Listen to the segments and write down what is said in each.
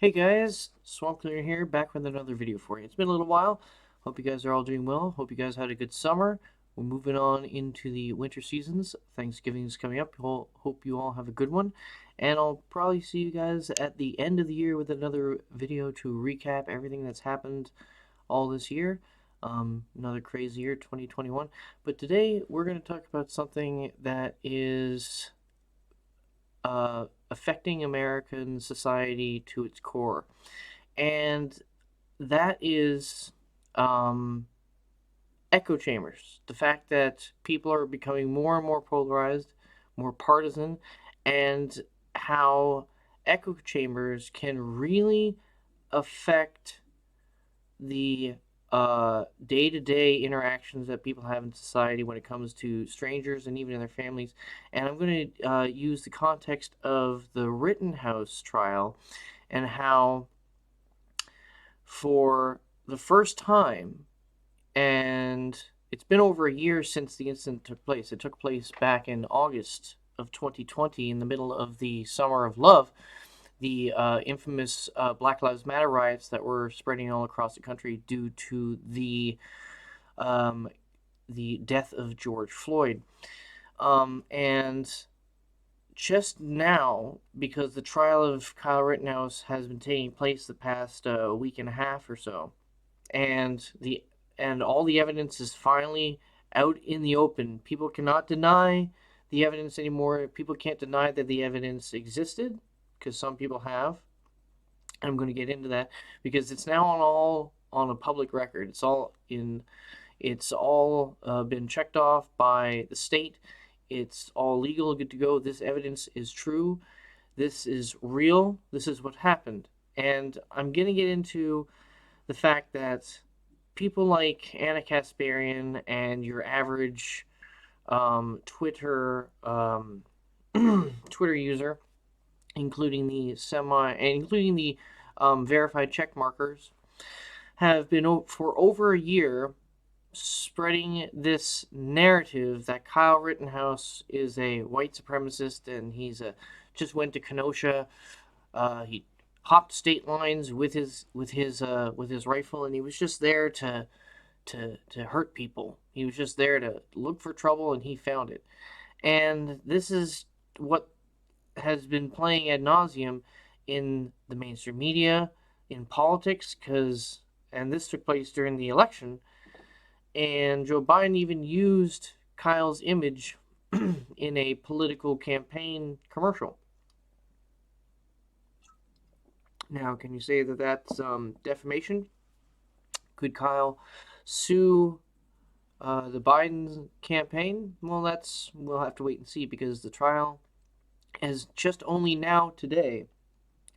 Hey guys, Swamp Cleaner here, back with another video for you. It's been a little while. Hope you guys are all doing well. Hope you guys had a good summer. We're moving on into the winter seasons. Thanksgiving is coming up. Hope you all have a good one. And I'll probably see you guys at the end of the year with another video to recap everything that's happened all this year. Another crazy year, 2021. But today we're going to talk about something that is affecting American society to its core. And that is um, echo chambers. The fact that people are becoming more and more polarized, more partisan, and how echo chambers can really affect the day-to-day interactions that people have in society when it comes to strangers and even in their families. And I'm going to use the context of the Rittenhouse trial and how, for the first time, and it's been over a year since the incident took place. It took place back in August of 2020, in the middle of the Summer of Love, the infamous Black Lives Matter riots that were spreading all across the country due to um, the death of George Floyd. And just now, because the trial of Kyle Rittenhouse has been taking place the past week and a half or so, and all the evidence is finally out in the open. People cannot deny the evidence anymore. People can't deny that the evidence existed, because some people have. I'm going to get into that because it's now on a public record. It's all been checked off by the state. It's all legal, good to go. This evidence is true. This is real. This is what happened. And I'm going to get into the fact that people like Anna Kasparian and your average Twitter Twitter user, including the verified check markers, have been for over a year spreading this narrative that Kyle Rittenhouse is a white supremacist and just went to Kenosha. He hopped state lines with his rifle, and he was just there to hurt people. He was just there to look for trouble, and he found it. And this is what has been playing ad nauseum in the mainstream media, in politics, and this took place during the election, and Joe Biden even used Kyle's image in a political campaign commercial. Now, can you say that that's defamation? Could Kyle sue the Biden campaign? Well, we'll have to wait and see, because the trial is just only now today.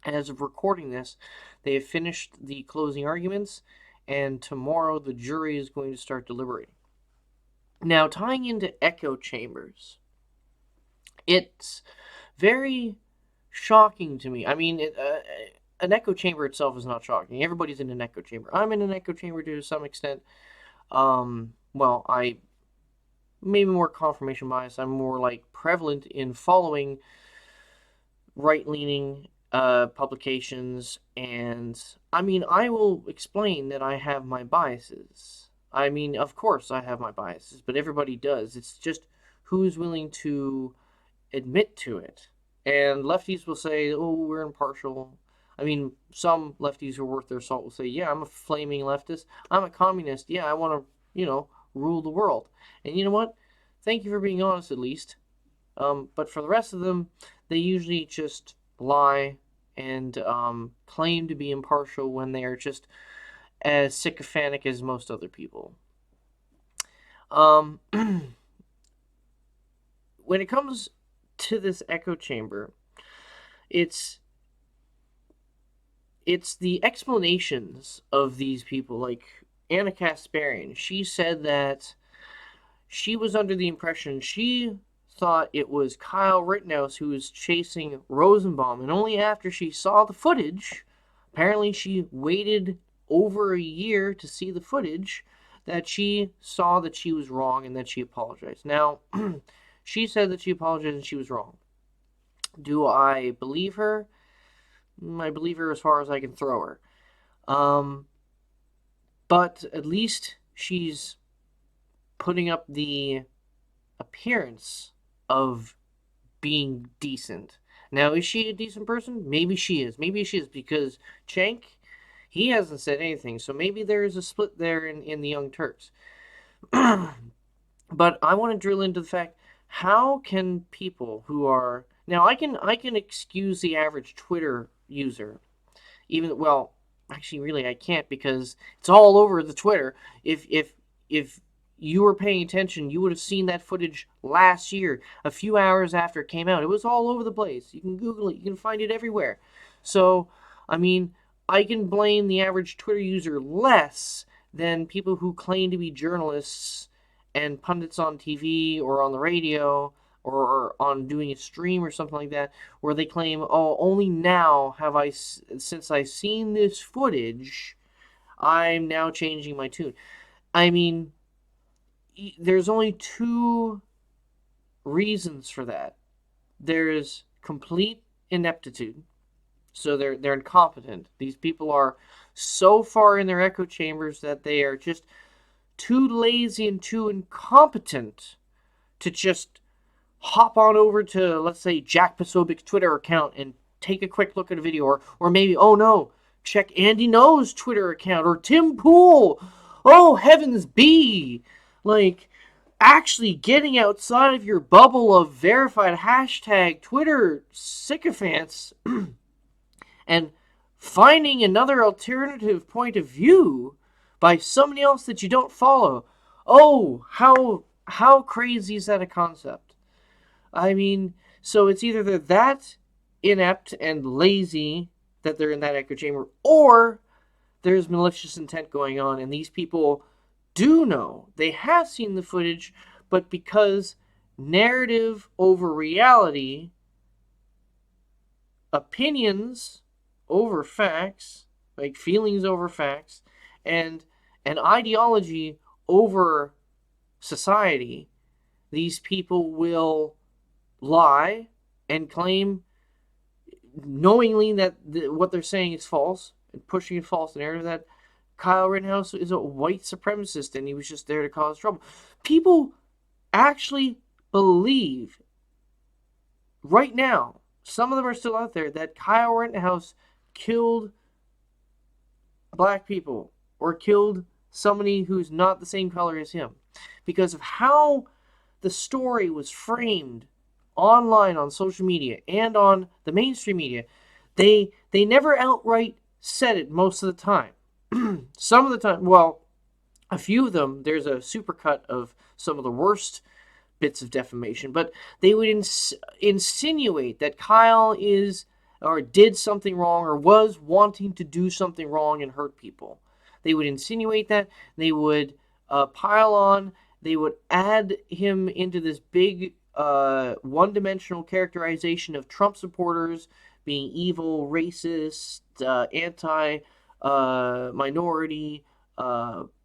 As of recording this, they have finished the closing arguments, and tomorrow the jury is going to start deliberating. Now, tying into echo chambers, it's very shocking to me. I mean, an echo chamber itself is not shocking. Everybody's in an echo chamber. I'm in an echo chamber to some extent. Well, I maybe more confirmation bias. I'm more like prevalent in following right-leaning publications, and I mean, I will explain that I have my biases. I mean, of course I have my biases, but everybody does. It's just who's willing to admit to it. And lefties will say, "Oh, we're impartial." I mean, some lefties who are worth their salt will say, "Yeah, I'm a flaming leftist. I'm a communist. Yeah, I want to, rule the world." And you know what? Thank you for being honest, at least. But for the rest of them, they usually just lie and claim to be impartial when they are just as sycophantic as most other people. Um, when it comes to this echo chamber, it's it's the explanations of these people, like Anna Kasparian. She said that she was under the impression, she thought it was Kyle Rittenhouse who was chasing Rosenbaum, and only after she saw the footage, apparently she waited over a year to see the footage, that she saw that she was wrong and that she apologized. Now, she said that she apologized and she was wrong. Do I believe her? I believe her as far as I can throw her. Um, but at least she's putting up the appearance of being decent. Now, is she a decent person? Maybe she is. Maybe she is because Cenk, he hasn't said anything. So maybe there is a split there in the Young Turks. But I want to drill into the fact, how can people who are now, I can excuse the average Twitter user, even, well, actually really I can't, because it's all over the Twitter. If you were paying attention, you would have seen that footage last year, a few hours after it came out. It was all over the place. You can Google it, you can find it everywhere. So, I mean, I can blame the average Twitter user less than people who claim to be journalists and pundits on TV or on the radio or on doing a stream or something like that, where they claim, oh, only now have since I've seen this footage, I'm now changing my tune. I mean, there's only two reasons for that. There's complete ineptitude, so they're incompetent. These people are so far in their echo chambers that they are just too lazy and too incompetent to just hop on over to, let's say, Jack Posobiec's Twitter account and take a quick look at a video, or maybe, oh no, check Andy No's Twitter account, or Tim Pool. Oh, heavens be! Like, actually getting outside of your bubble of verified hashtag Twitter sycophants and finding another alternative point of view by somebody else that you don't follow. Oh, how crazy is that a concept? I mean, so it's either they're that inept and lazy that they're in that echo chamber, or there's malicious intent going on, and these people do know. They have seen the footage, but because narrative over reality, opinions over facts, like feelings over facts, and an ideology over society, these people will lie and claim knowingly that what they're saying is false and pushing a false narrative, that Kyle Rittenhouse is a white supremacist and he was just there to cause trouble. People actually believe right now, some of them are still out there, that Kyle Rittenhouse killed black people or killed somebody who's not the same color as him because of how the story was framed online, on social media, and on the mainstream media. They never outright said it most of the time. Some of the time, well, a few of them, there's a supercut of some of the worst bits of defamation, but they would insinuate that Kyle is or did something wrong or was wanting to do something wrong and hurt people. They would insinuate that. They would pile on. They would add him into this big one-dimensional characterization of Trump supporters being evil, racist, anti-minority,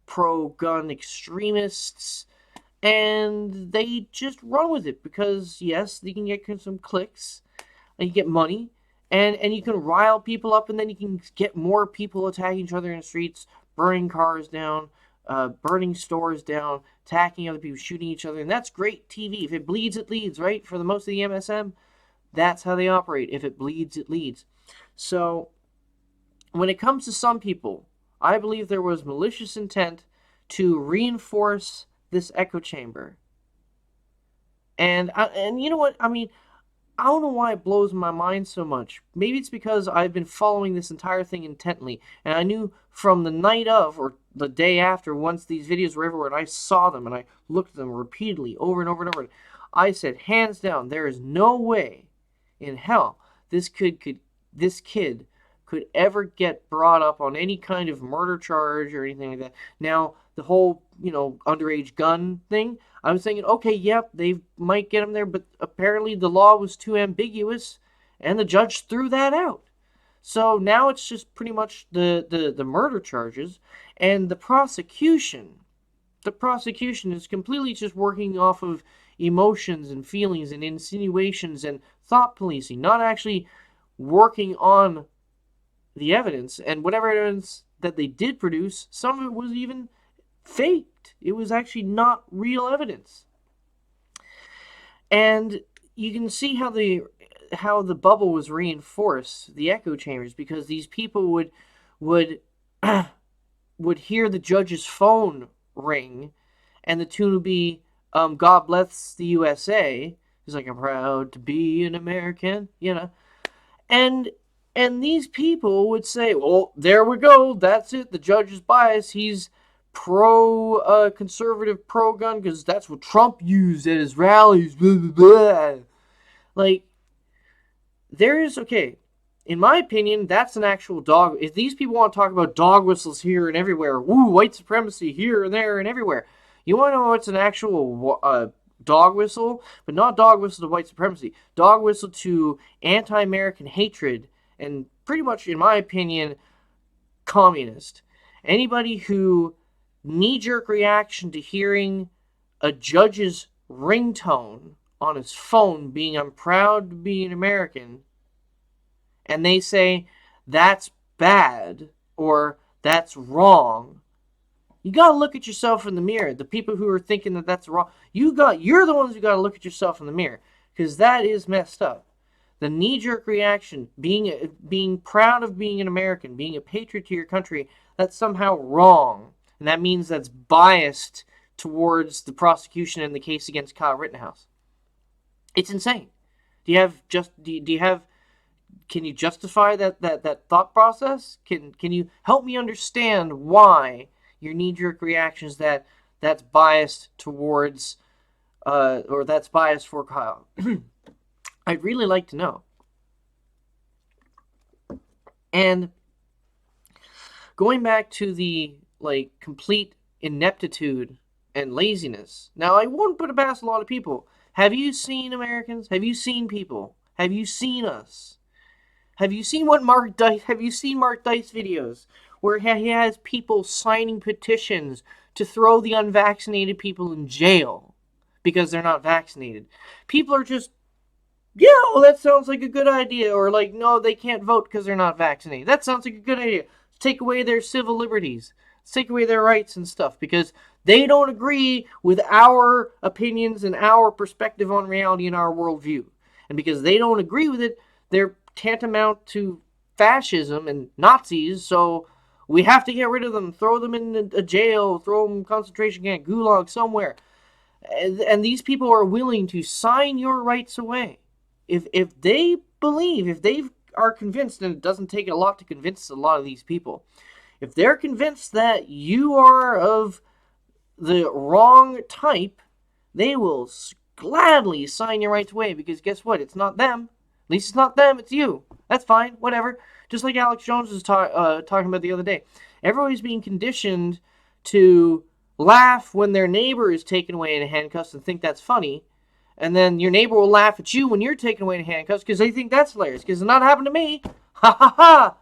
pro-gun extremists, and they just run with it because, yes, they can get some clicks, and you get money, and you can rile people up, and then you can get more people attacking each other in the streets, burning cars down, burning stores down, attacking other people, shooting each other, and that's great TV. If it bleeds, it leads, right? For the most of the MSM, that's how they operate. If it bleeds, it leads. So, when it comes to some people, I believe there was malicious intent to reinforce this echo chamber. And you know what? I mean, I don't know why it blows my mind so much. Maybe it's because I've been following this entire thing intently, and I knew from the night of or the day after, once these videos were everywhere, and I saw them and I looked at them repeatedly over and over and over, I said, hands down, there is no way in hell this kid could ever get brought up on any kind of murder charge or anything like that. Now, the whole, underage gun thing, I was thinking, okay, yep, they might get him there, but apparently the law was too ambiguous, and the judge threw that out. So now it's just pretty much the murder charges, and the prosecution. The prosecution is completely just working off of emotions and feelings and insinuations and thought policing, not actually working on the evidence, and whatever evidence that they did produce, some of it was even faked. It was actually not real evidence. And you can see how the bubble was reinforced, the echo chambers, because these people would would hear the judge's phone ring, and the tune would be "God Bless the USA." He's like, "I'm proud to be an American," and these people would say, "Well, there we go. That's it. The judge is biased. He's pro conservative, pro gun, because that's what Trump used at his rallies." Blah, blah, blah. Like, okay. In my opinion, that's an actual dog. If these people want to talk about dog whistles here and everywhere, woo, white supremacy here and there and everywhere, you want to know what's an actual dog whistle, but not dog whistle to white supremacy. Dog whistle to anti-American hatred and pretty much, in my opinion, communist. Anybody who knee-jerk reaction to hearing a judge's ringtone on his phone being "I'm proud to be an American," and they say that's bad or that's wrong, you gotta look at yourself in the mirror. The people who are thinking that that's wrong, you're the ones who gotta look at yourself in the mirror, because that is messed up. The knee-jerk reaction, being proud of being an American, being a patriot to your country, that's somehow wrong, and that means that's biased towards the prosecution in the case against Kyle Rittenhouse. It's insane. Do you have can you justify that thought process? Can you help me understand why your knee-jerk reaction is that's biased towards or that's biased for Kyle? I'd really like to know. And going back to the complete ineptitude and laziness. Now, I won't put it past a lot of people. Have you seen Americans? Have you seen people? Have you seen us? Have you seen Mark Dice videos where he has people signing petitions to throw the unvaccinated people in jail because they're not vaccinated? People are just, yeah, well, that sounds like a good idea. Or no, they can't vote because they're not vaccinated. That sounds like a good idea. Let's take away their civil liberties. Let's take away their rights and stuff because they don't agree with our opinions and our perspective on reality and our worldview. And because they don't agree with it, they're tantamount to fascism and Nazis, so we have to get rid of them, throw them in a jail, throw them in concentration camp, gulag, somewhere. And these people are willing to sign your rights away. If they believe, if they are convinced, and it doesn't take a lot to convince a lot of these people, if they're convinced that you are of the wrong type, they will gladly sign your rights away, because guess what? It's not them. At least it's not them, it's you. That's fine, whatever. Just like Alex Jones was talking about the other day. Everybody's being conditioned to laugh when their neighbor is taken away in handcuffs and think that's funny. And then your neighbor will laugh at you when you're taken away in handcuffs because they think that's hilarious. Because it's not happened to me. Ha ha ha!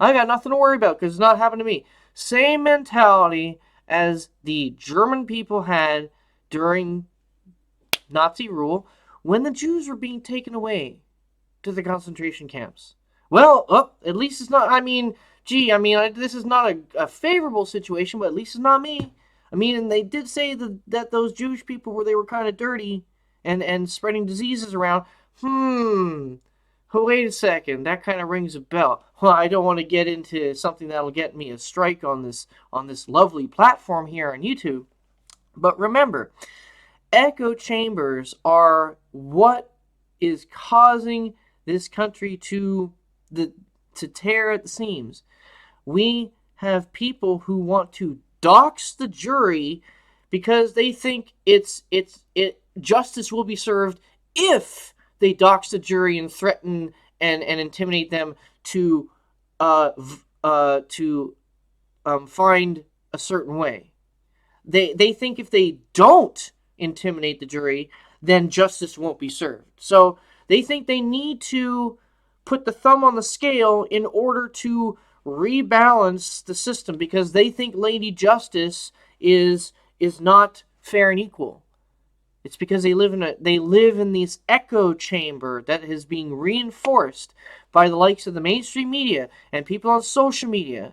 I got nothing to worry about because it's not happened to me. Same mentality as the German people had during Nazi rule when the Jews were being taken away to the concentration camps. Well, at least it's not, this is not a favorable situation, but at least it's not me. And they did say that those Jewish people they were kind of dirty and spreading diseases around. Wait a second, that kind of rings a bell. Well, I don't want to get into something that'll get me a strike on this lovely platform here on YouTube. But remember, echo chambers are what is causing this country to tear at the seams. We have people who want to dox the jury because they think justice will be served if they dox the jury and threaten and intimidate them to find a certain way. They think if they don't intimidate the jury, then justice won't be served. So they think they need to put the thumb on the scale in order to rebalance the system because they think Lady Justice is not fair and equal. It's because they live in this echo chamber that is being reinforced by the likes of the mainstream media and people on social media.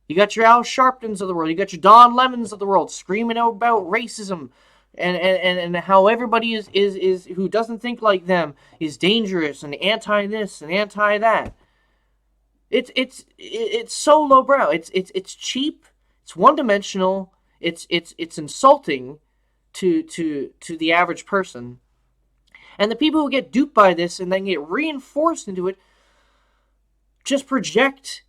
You got your Al Sharptons of the world, you got your Don Lemons of the world screaming out about racism and how everybody is who doesn't think like them is dangerous and anti this and anti that. It's so lowbrow. It's cheap. It's one dimensional. It's insulting to the average person. And the people who get duped by this and then get reinforced into it just project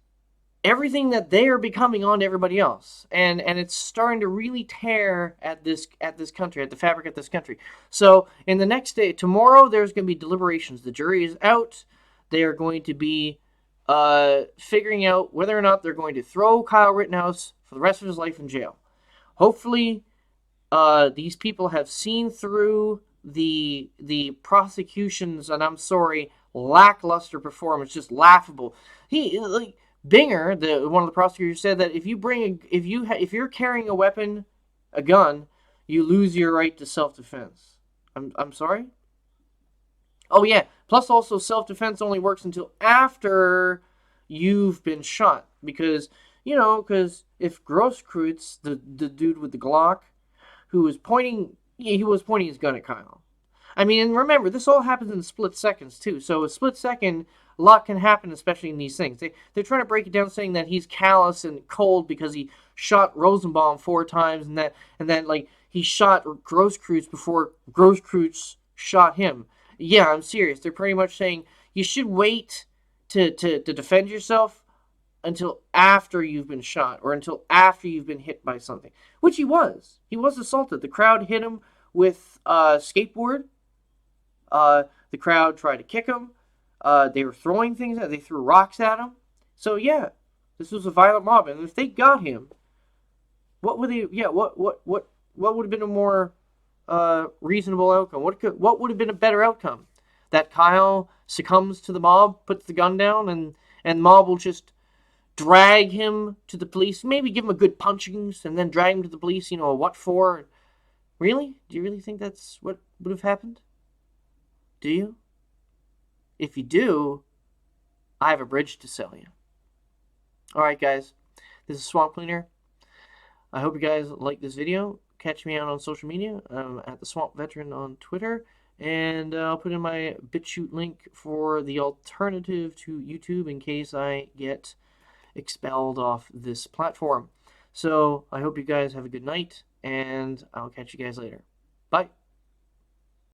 everything that they are becoming onto everybody else. And it's starting to really tear at this country, at the fabric of this country. So in the next day, tomorrow, there's going to be deliberations. The jury is out. They are going to be figuring out whether or not they're going to throw Kyle Rittenhouse for the rest of his life in jail. Hopefully, these people have seen through the prosecution's, and I'm sorry, lackluster performance, just laughable. Binger, one of the prosecutors, said that if you're carrying a weapon, a gun, you lose your right to self-defense. I'm sorry. Oh yeah. Plus, also, self-defense only works until after you've been shot, because if Grosskreutz, the dude with the Glock, who was pointing, he was pointing his gun at Kyle. I mean, and remember, this all happens in split seconds too. So a split second, a lot can happen, especially in these things. They're trying to break it down, saying that he's callous and cold because he shot Rosenbaum 4 times, and that like he shot Grosskreutz before Grosskreutz shot him. Yeah, I'm serious. They're pretty much saying you should wait to defend yourself until after you've been shot or until after you've been hit by something, which he was. He was assaulted. The crowd hit him with a skateboard. The crowd tried to kick him. They were throwing things at. They threw rocks at him. So yeah, this was a violent mob, and if they got him, what would they? Yeah, what would have been a more reasonable outcome? What would have been a better outcome? That Kyle succumbs to the mob, puts the gun down, and the mob will just drag him to the police, maybe give him a good punchings, and then drag him to the police. What for? Really? Do you really think that's what would have happened? Do you? If you do, I have a bridge to sell you. Alright, guys. This is Swamp Cleaner. I hope you guys like this video. Catch me out on social media. At the Swamp Veteran on Twitter. And I'll put in my BitChute link for the alternative to YouTube in case I get expelled off this platform. So I hope you guys have a good night, and I'll catch you guys later. Bye.